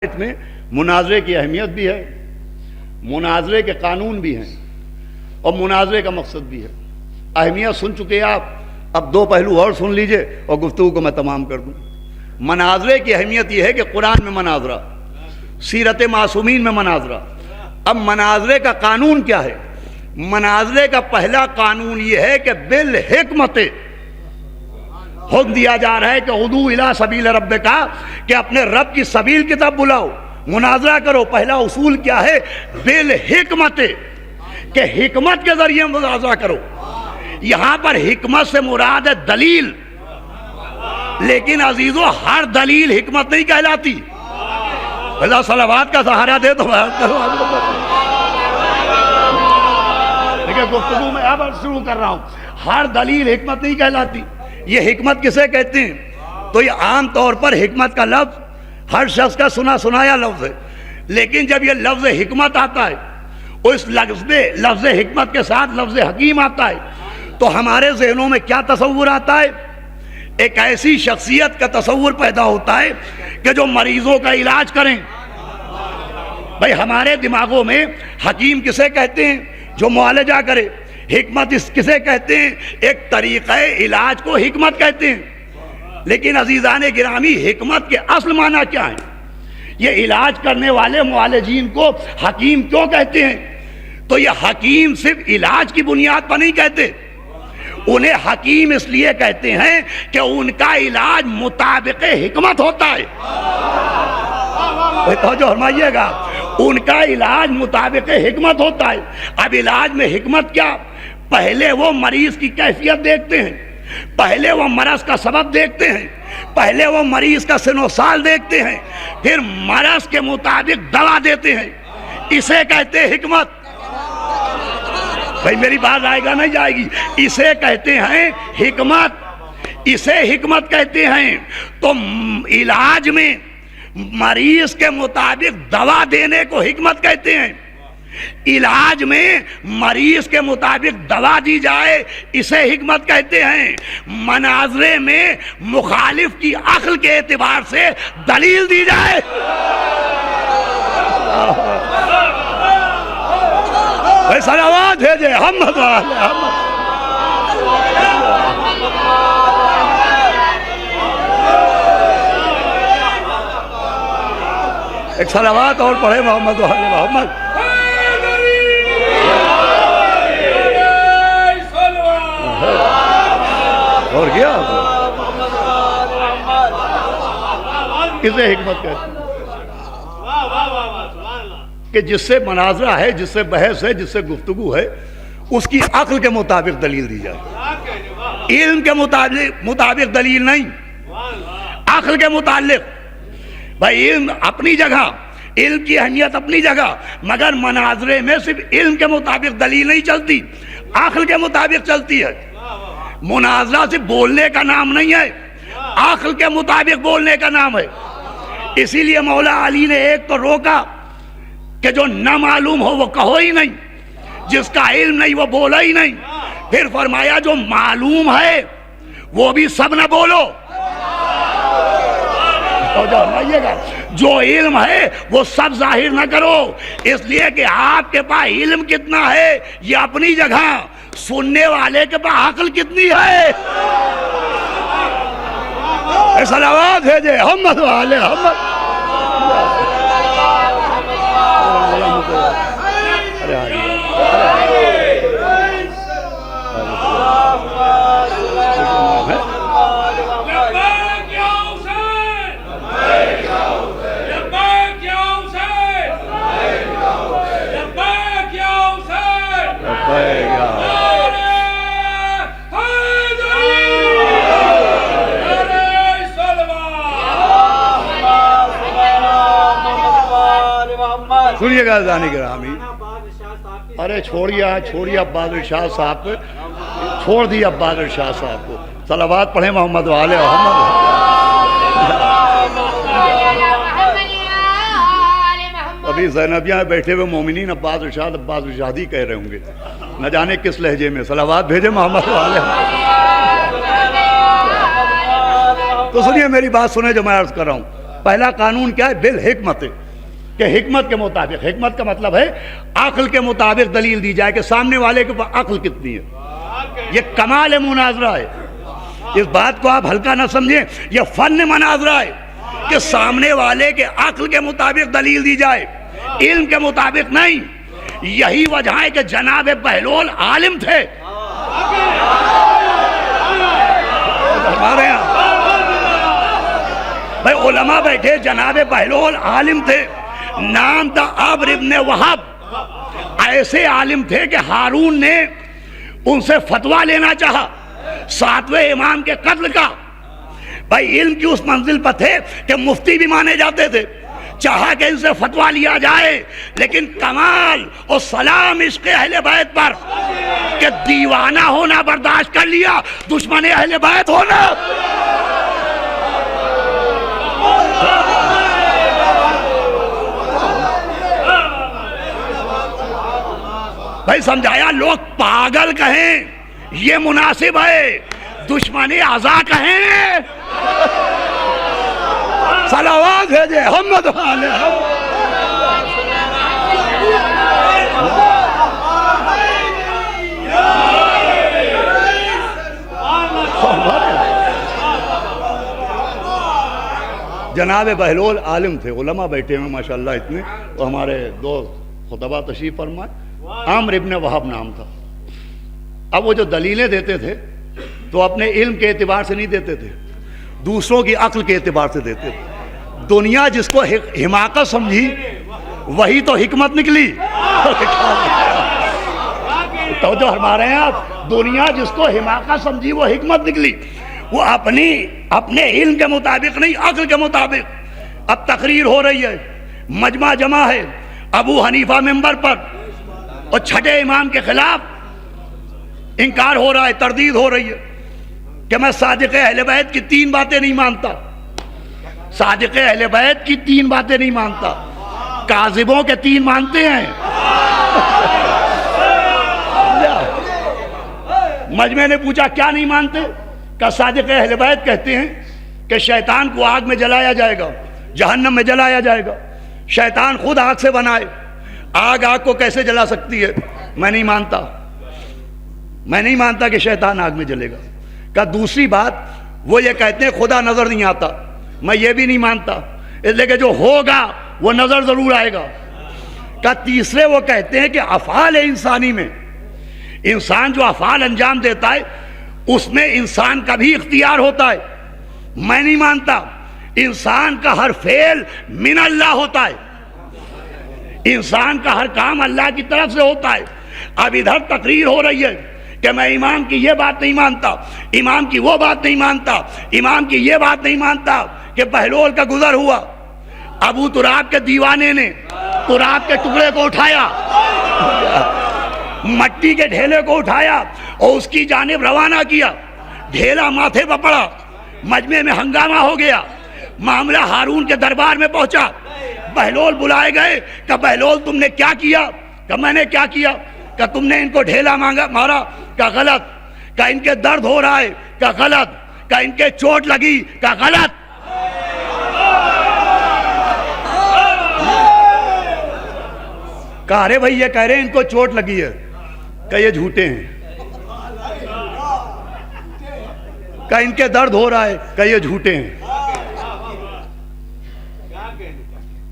اس میں مناظرے کی اہمیت بھی ہے، مناظرے کے قانون بھی ہیں اور مناظرے کا مقصد بھی ہے۔ اہمیت سن چکے آپ، اب دو پہلو اور سن لیجئے اور گفتگو کو میں تمام کر دوں۔ مناظرے کی اہمیت یہ ہے کہ قرآن میں مناظرہ، سیرت معصومین میں مناظرہ۔ اب مناظرے کا قانون کیا ہے؟ مناظرے کا پہلا قانون یہ ہے کہ بالحکمت حکم دیا جا رہا ہے کہ ادعو الی سبیل ربک، کہ اپنے رب کی سبیل کی طرف بلاؤ، مناظرہ کرو۔ پہلا اصول کیا ہے؟ بالحکمت، کہ حکمت کے ذریعے مناظرہ کرو۔ یہاں پر حکمت سے مراد ہے دلیل، لیکن عزیزو ہر دلیل حکمت نہیں کہلاتی۔ اللہ صلوات کا سہارا دے تو دیکھیں گفتگو میں اب شروع کر رہا ہوں۔ ہر دلیل حکمت نہیں کہلاتی۔ یہ حکمت کسے کہتے ہیں؟ تو یہ عام طور پر حکمت کا لفظ ہر شخص کا سنا سنایا لفظ ہے، لیکن جب یہ لفظ حکمت آتا ہے، اس لفظ حکمت کے ساتھ لفظ حکیم آتا ہے، تو ہمارے ذہنوں میں کیا تصور آتا ہے؟ ایک ایسی شخصیت کا تصور پیدا ہوتا ہے کہ جو مریضوں کا علاج کریں۔ بھئی ہمارے دماغوں میں حکیم کسے کہتے ہیں؟ جو معالجہ کرے۔ حکمت کسے کہتے ہیں؟ ایک طریقہ علاج کو حکمت کہتے ہیں۔ لیکن عزیزان گرامی، حکمت کے اصل معنی کیا ہے؟ یہ علاج کرنے والے معالجین کو حکیم کیوں کہتے ہیں؟ تو یہ حکیم صرف علاج کی بنیاد پر نہیں کہتے، انہیں حکیم اس لیے کہتے ہیں کہ ان کا علاج مطابق حکمت ہوتا ہے۔ توجہ فرمائیے گا، ان کا علاج مطابق حکمت ہوتا ہے۔ اب علاج میں حکمت کیا؟ پہلے وہ مریض کی کیفیت دیکھتے ہیں، پہلے وہ مرض کا سبب دیکھتے ہیں، پہلے وہ مریض کا سن و سال دیکھتے ہیں، پھر مرض کے مطابق دوا دیتے ہیں۔ اسے کہتے ہیں حکمت۔ بھائی میری بات آئے گا نہیں جائے گی؟ اسے کہتے ہیں حکمت، اسے حکمت کہتے ہیں۔ تو علاج میں مریض کے مطابق دوا دینے کو حکمت کہتے ہیں۔ علاج میں مریض کے مطابق دوا دی جائے، اسے حکمت کہتے ہیں۔ مناظرے میں مخالف کی عقل کے اعتبار سے دلیل دی جائے، صلوات بھیجے محمد ایک صلوات اور پڑھے محمد محمد۔ اور کیا کسے حکمت کہتے ہیں؟ کہ جس سے مناظرہ ہے، جس سے بحث ہے، جس سے گفتگو ہے، اس کی عقل کے مطابق دلیل دی جائے، علم کے مطابق دلیل نہیں، عقل کے متعلق۔ بھائی علم اپنی جگہ، علم کی اہمیت اپنی جگہ، مگر مناظرے میں صرف علم کے مطابق دلیل نہیں چلتی، عقل کے مطابق چلتی ہے۔ مناظرہ صرف بولنے کا نام نہیں ہے، عقل کے مطابق بولنے کا نام ہے۔ اسی لیے مولا علی نے ایک تو روکا کہ جو نہ معلوم ہو وہ کہو ہی نہیں، جس کا علم نہیں وہ بولو ہی نہیں۔ پھر فرمایا جو معلوم ہے وہ بھی سب نہ بولو، جو علم ہے وہ سب ظاہر نہ کرو، اس لیے کہ آپ کے پاس علم کتنا ہے یہ اپنی جگہ، سننے والے کے پاس عقل کتنی ہے۔ صلوات بھیجے محمد والے محمد۔ سنیے گا زانی گرامی، ارے چھوڑیے عباس شاہ صاحب کو، چھوڑ دیا عباس شاہ صاحب کو۔ صلوات پڑھیں محمد والے محمد۔ ابھی زینبیہ میں بیٹھے ہوئے مومنین عباس شادی کہہ رہے ہوں گے، نہ جانے کس لہجے میں۔ صلوات بھیجے محمد والے۔ تو سنیے میری بات سنیں جو میں عرض کر رہا ہوں. پہلا قانون کیا ہے؟ بالحکمت، کہ حکمت کے مطابق، حکمت کا مطلب ہے عقل کے مطابق دلیل دی جائے کہ سامنے والے کے پاس عقل کتنی ہے. یہ کمال مناظرہ ہے. اس بات کو آپ ہلکا نہ سمجھیں، یہ فن مناظرہ ہے کہ سامنے والے کے عقل کے مطابق دلیل دی جائے، علم کے مطابق نہیں. یہی وجہ ہے کہ جناب بہلول عالم تھے. ہمارے یہاں بھائی علماء بیٹھے، جناب بہلول عالم تھے. نام تھا عمرو ابن وہب. ایسے عالم تھے کہ ہارون نے ان سے فتویٰ لینا چاہا 7ویں امام کے قتل کا. بھائی علم کی اس منزل پر تھے کہ مفتی بھی مانے جاتے تھے. چاہا کہ ان سے فتویٰ لیا جائے، لیکن کمال اور سلام عشق اہل بیت پر کہ دیوانہ ہونا برداشت کر لیا، دشمن اہل بیت ہونا. بھائی سمجھایا، لوگ پاگل کہیں یہ مناسب ہے، دشمن اعضا کہیں. صلوات بھیجے محمد والے. جناب بہلول عالم تھے. علماء بیٹھے ہیں ماشاءاللہ اتنے. وہ ہمارے دو خطبہ تشریف فرمائے. عمرو ابن وہب نام تھا. اب وہ جو دلیلیں دیتے تھے تو اپنے علم کے اعتبار سے نہیں دیتے تھے، دوسروں کی عقل کے اعتبار سے دیتے تھے. دنیا جس کو حماقت سمجھی وہی تو حکمت نکلی. تو جو ہمارے ہیں آپ، دنیا جس کو حماقت سمجھی وہ حکمت نکلی. وہ اپنے علم کے مطابق نہیں، عقل کے مطابق. اب تقریر ہو رہی ہے، مجمع جمع ہے، ابو حنیفہ ممبر پر اور چھٹے امام کے خلاف انکار ہو رہا ہے، تردید ہو رہی ہے کہ میں صادق اہل بیت کی 3 باتیں نہیں مانتا. صادق اہل بیت کی 3 باتیں نہیں مانتا، کاذبوں کے 3 مانتے ہیں. مجمع نے پوچھا کیا نہیں مانتے؟ کہ صادق اہل بیت کہتے ہیں کہ شیطان کو آگ میں جلایا جائے گا، جہنم میں جلایا جائے گا. شیطان خود آگ سے بنائے، آگ کو کیسے جلا سکتی ہے؟ میں نہیں مانتا، میں نہیں مانتا کہ شیطان آگ میں جلے گا. کہ دوسری بات وہ یہ کہتے ہیں خدا نظر نہیں آتا، میں یہ بھی نہیں مانتا، اس لیے کہ جو ہوگا وہ نظر ضرور آئے گا. کہ تیسرے وہ کہتے ہیں کہ افعال انسانی میں انسان جو افعال انجام دیتا ہے اس میں انسان کا بھی اختیار ہوتا ہے. میں نہیں مانتا، انسان کا ہر فعل من اللہ ہوتا ہے، انسان کا ہر کام اللہ کی طرف سے ہوتا ہے. اب ادھر تقریر ہو رہی ہے کہ میں امام کی یہ بات نہیں مانتا، امام کی وہ بات نہیں مانتا، امام کی یہ بات نہیں مانتا کہ بہلول کا گزر ہوا. ابو تراب کے دیوانے نے تراب کے ٹکڑے کو اٹھایا، مٹی کے ڈھیلے کو اٹھایا اور اس کی جانب روانہ کیا. ڈھیلا ماتھے پر پڑا، مجمع میں ہنگامہ ہو گیا. معاملہ ہارون کے دربار میں پہنچا. بہلول بلائے گئے کہ بہلول تم نے کیا کیا؟ کہ میں نے کیا کیا؟ کہ تم نے ان کو ڈھیلا مارا. کہ غلط. کہ ان کے درد ہو رہا ہے. کہ غلط. کہ ان کے چوٹ لگی. کہ غلط. کہ ارے بھائی یہ کہہ رہے ہیں ان کو چوٹ لگی ہے. کہ یہ جھوٹے ہیں. کہ ان کے درد ہو رہا ہے. کہ یہ جھوٹے ہیں.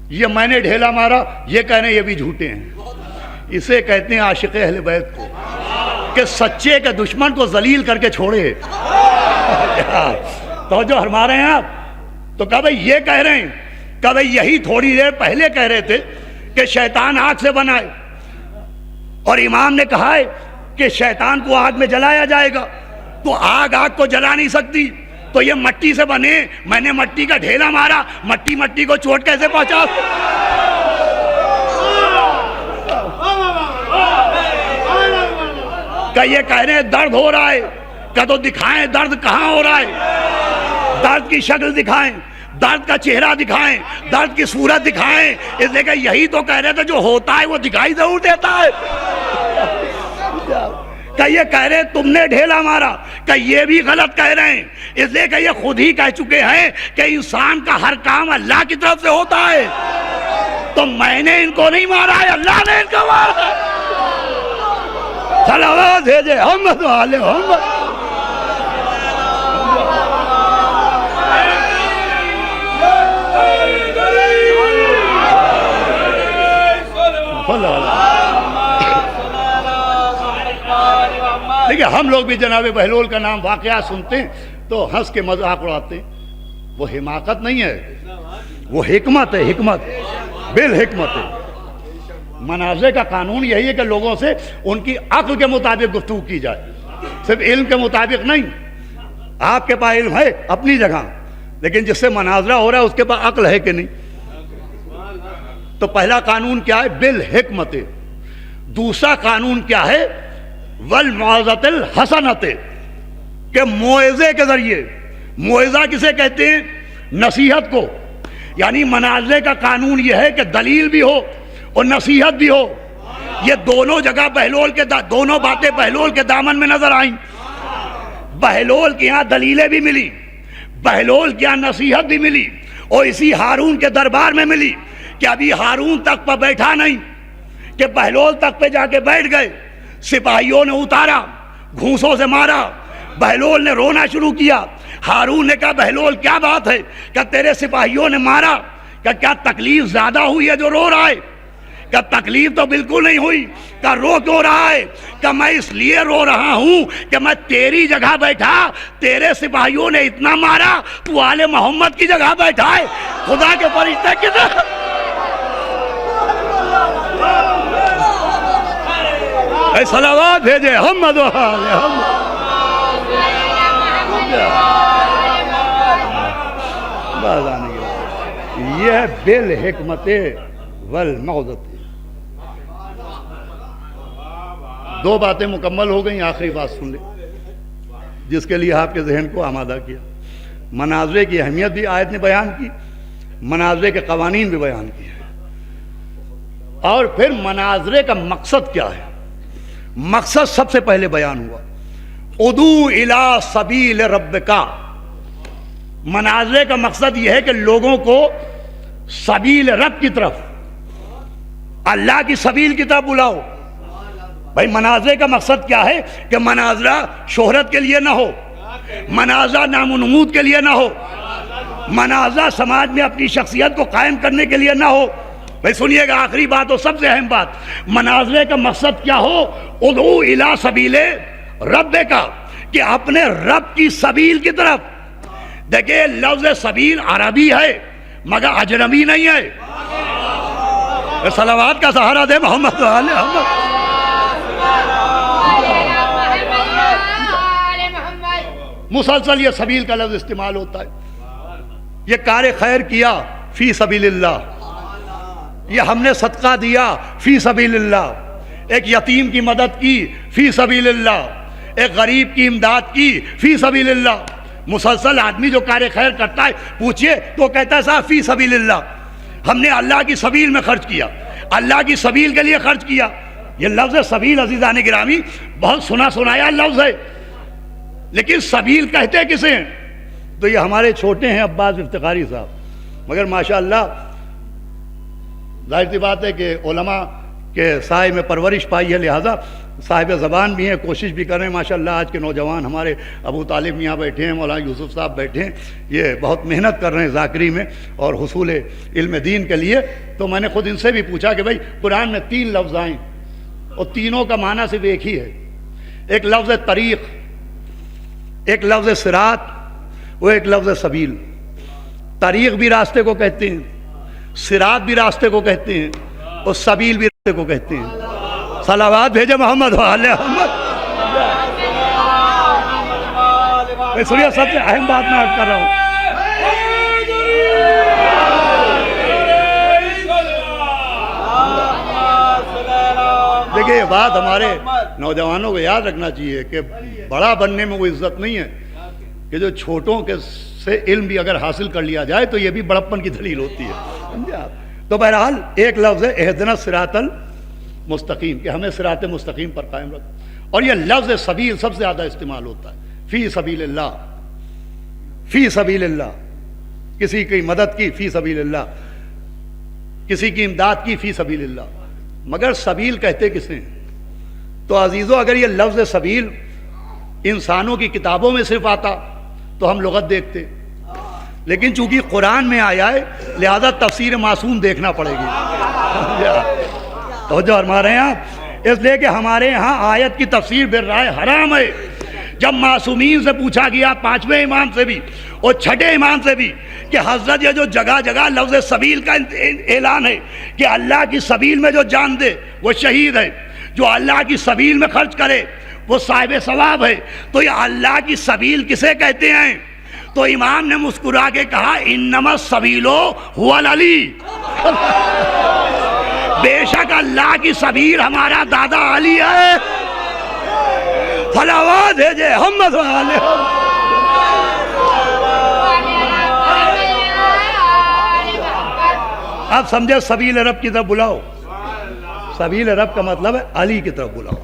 یہ میں نے ڈھیلا مارا، یہ کہہ رہے ہیں یہ بھی جھوٹے ہیں. اسے کہتے ہیں عاشق اہل بیت کو، کہ سچے کے دشمن کو ذلیل کر کے چھوڑے. تو جو ہمارے ہیں آپ تو کہ بھائی یہ کہہ رہے ہیں کہ بھائی یہی تھوڑی دیر پہلے کہہ رہے تھے کہ شیطان آگ سے بنا ہے، اور امام نے کہا ہے کہ شیطان کو آگ میں جلایا جائے گا. تو آگ کو جلا نہیں سکتی، تو یہ مٹی سے بنے. میں نے مٹی کا ڈھیلا مارا، مٹی کو چوٹ کیسے پہنچا؟ کہ یہ کہہ رہے ہیں درد ہو رہا ہے. کہ تو دکھائیں درد کہاں ہو رہا ہے، درد کی شکل دکھائیں، درد کا چہرہ دکھائیں، درد کی صورت دکھائیں. اس لیے کہ یہی تو کہہ رہے تھے جو ہوتا ہے وہ دکھائی ضرور دیتا ہے. کہ یہ کہہ رہے تم نے ڈھیلا مارا. کہ یہ بھی غلط کہہ رہے ہیں. اس لیے کہ یہ خود ہی کہہ چکے ہیں کہ انسان کا ہر کام اللہ کی طرف سے ہوتا ہے. تو میں نے ان کو نہیں مارا ہے، اللہ نے ان کو مارا ہے. صلوات بھیجے محمد و آل محمد. دیکھیں ہم لوگ بھی جناب بہلول کا نام واقعہ سنتے ہیں تو ہنس کے مذاق اڑاتے ہیں. وہ حماقت نہیں ہے، وہ حکمت ہے، حکمت بالحکمت ہے. منازع کا قانون یہی ہے کہ لوگوں سے ان کی عقل کے مطابق گفتگو کی جائے، صرف علم کے مطابق نہیں. آپ کے پاس علم ہے اپنی جگہ، لیکن جس سے مناظرہ ہو رہا ہے اس کے پاس عقل ہے کہ نہیں. تو پہلا قانون کیا ہے؟ بالحکمت. دوسرا قانون کیا ہے؟ والموعظۃ الحسنۃ، کہ موعظے کے ذریعے. موعظہ کسے کہتے ہیں؟ نصیحت کو. یعنی منازع کا قانون یہ ہے کہ دلیل بھی ہو اور نصیحت بھی ہو. یہ دونوں جگہ بہلول کے دونوں باتیں بہلول کے دامن میں نظر آئیں. بہلول کے یہاں دلیلیں بھی ملی، بہلول کے یہاں نصیحت بھی ملی، اور اسی ہارون کے دربار میں ملی کہ ابھی ہارون تک پہ بیٹھا نہیں کہ بہلول تک پہ جا کے بیٹھ گئے. سپاہیوں نے اتارا، گھونسوں سے مارا، بہلول نے رونا شروع کیا. ہارون نے کہا بہلول کیا بات ہے کہ تیرے سپاہیوں نے مارا؟ کہ کیا تکلیف زیادہ ہوئی ہے جو رو رہا ہے؟ کہ تکلیف تو بالکل نہیں ہوئی. کہ رو کیوں رہا ہے؟ کہ میں اس لیے رو رہا ہوں کہ میں تیری جگہ بیٹھا، تیرے سپاہیوں نے اتنا مارا، تو آل محمد کی جگہ بیٹھا ہے. خدا کے فرشتے کدھر؟ اے صلوات بھیجے محمد و آل محمد. یہ ہے بالحکمت والموعظۃ. دو باتیں مکمل ہو گئیں، آخری بات سن لیں جس کے لیے آپ کے ذہن کو آمادہ کیا. مناظرے کی اہمیت بھی آیت نے بیان کی، مناظرے کے قوانین بھی بیان کیے، اور پھر مناظرے کا مقصد کیا ہے. مقصد سب سے پہلے بیان ہوا، ادعو الی سبیل ربک. مناظرے کا مقصد یہ ہے کہ لوگوں کو سبیل رب کی طرف، اللہ کی سبیل کی طرف بلاؤ. بھائی مناظرے کا مقصد کیا ہے؟ کہ مناظرہ شہرت کے لیے نہ ہو، مناظرہ نام و نمود کے لیے نہ ہو، مناظرہ سماج میں اپنی شخصیت کو قائم کرنے کے لیے نہ ہو. بھائی سنیے گا آخری بات اور سب سے اہم بات، مناظرے کا مقصد کیا ہو؟ ادعو الی سبیل ربک، کہ اپنے رب کی سبیل کی طرف. دیکھیں لفظ سبیل عربی ہے مگر اجنبی نہیں ہے. صلوات کا سہارا دے محمد و آل محمد. مسلسل یہ سبیل کا لفظ استعمال ہوتا ہے. یہ کار خیر کیا فی سبیل اللہ، یہ ہم نے صدقہ دیا فی سبیل اللہ، ایک یتیم کی مدد کی فی سبیل اللہ، ایک غریب کی امداد کی فی سبیل اللہ. مسلسل آدمی جو کار خیر کرتا ہے پوچھئے تو کہتا ہے صاحب فی سبیل اللہ، ہم نے اللہ کی سبیل میں خرچ کیا، اللہ کی سبیل کے لیے خرچ کیا. یہ لفظ سبیل عزیزان گرامی بہت سنا سنایا لفظ ہے، لیکن سبیل کہتے کسے ہیں؟ تو یہ ہمارے چھوٹے ہیں عباس افتخاری صاحب، مگر ماشاءاللہ ظاہر سی بات ہے کہ علماء کے سائے میں پرورش پائی ہے، لہٰذا صاحب زبان بھی ہیں، کوشش بھی کر رہے ہیں. ماشاءاللہ آج کے نوجوان ہمارے ابو طالب یہاں بیٹھے ہیں، مولانا یوسف صاحب بیٹھے ہیں، یہ بہت محنت کر رہے ہیں ذاکری میں اور حصول علم دین کے لیے. تو میں نے خود ان سے بھی پوچھا کہ بھائی قرآن میں 3 لفظ آئیں اور تینوں کا معنی صرف ایک ہی ہے. ایک لفظ طریق، ایک لفظ صراط، وہ ایک لفظ سبیل. طریق بھی راستے کو کہتے ہیں، صراط بھی راستے کو کہتے ہیں، اور سبیل بھی راستے کو کہتے ہیں. صلوات بھیجے محمد و آل محمد. سنیے سب سے اہم بات میں عرض کر رہا ہوں، دیکھیں یہ بات ہمارے نوجوانوں کو یاد رکھنا چاہیے کہ بڑا بننے میں وہ عزت نہیں ہے کہ جو چھوٹوں کے سے علم بھی اگر حاصل کر لیا جائے تو یہ بھی بڑپن کی دلیل ہوتی ہے. سمجھے آپ؟ تو بہرحال ایک لفظ ہے اہدنا الصراط المستقیم، کہ ہمیں صراط مستقیم پر قائم رکھ. اور یہ لفظ سبیل سب سے زیادہ استعمال ہوتا ہے، فی سبیل اللہ. فی سبیل اللہ، کسی کی مدد کی فی سبیل اللہ، کسی کی امداد کی فی سبیل اللہ. مگر سبیل کہتے کسے؟ تو عزیزو اگر یہ لفظ سبیل انسانوں کی کتابوں میں صرف آتا تو ہم لغت دیکھتے، لیکن چونکہ قرآن میں آیا ہے لہذا تفسیر معصوم دیکھنا پڑے گی. توجہ فرما رہے ہیں آپ؟ اس لیے کہ ہمارے ہاں آیت کی تفسیر بالرائے حرام ہے. جب معصومین سے پوچھا گیا، پانچویں امام سے بھی اور چھٹے امام سے بھی، کہ حضرت یہ جو جگہ جگہ لفظ سبیل کا اعلان ہے کہ اللہ کی سبیل میں جو جان دے وہ شہید ہے، جو اللہ کی سبیل میں خرچ کرے وہ صاحب ثواب ہے، تو یہ اللہ کی سبیل کسے کہتے ہیں؟ تو امام نے مسکرا کے کہا انما السبیل هو العلی. بے شک اللہ کی سبیل ہمارا دادا علی ہے. صلوات بھیجے محمد علیہ. اب سمجھے سبیل رب کی طرف بلاؤ. سبیل رب کا مطلب ہے علی کی طرف بلاؤ.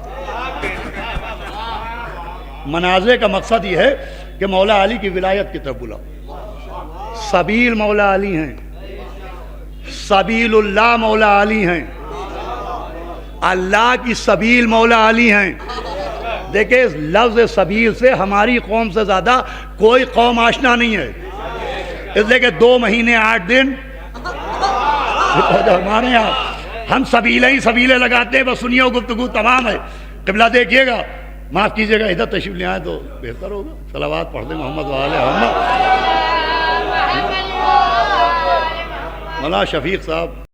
منازع کا مقصد یہ ہے کہ مولا علی کی ولایت کی طرف بلاؤ. سبیل مولا علی ہیں، سبیل اللہ مولا علی ہیں، اللہ کی سبیل مولا علی ہیں. دیکھیں اس لفظ سبیل سے ہماری قوم سے زیادہ کوئی قوم آشنا نہیں ہے، اس لیے کہ 2 مہینے 8 دن ہمارے یہاں ہم سبیلیں ہی سبیلیں لگاتے ہیں، بس سنیے گفتگو تمام ہے. قبلہ دیکھیے گا، معاف کیجیے گا، ادھر تشریف لے آئے تو بہتر ہوگا. صلوات پڑھ دیں محمد وآلہ محمد. مولانا شفیق صاحب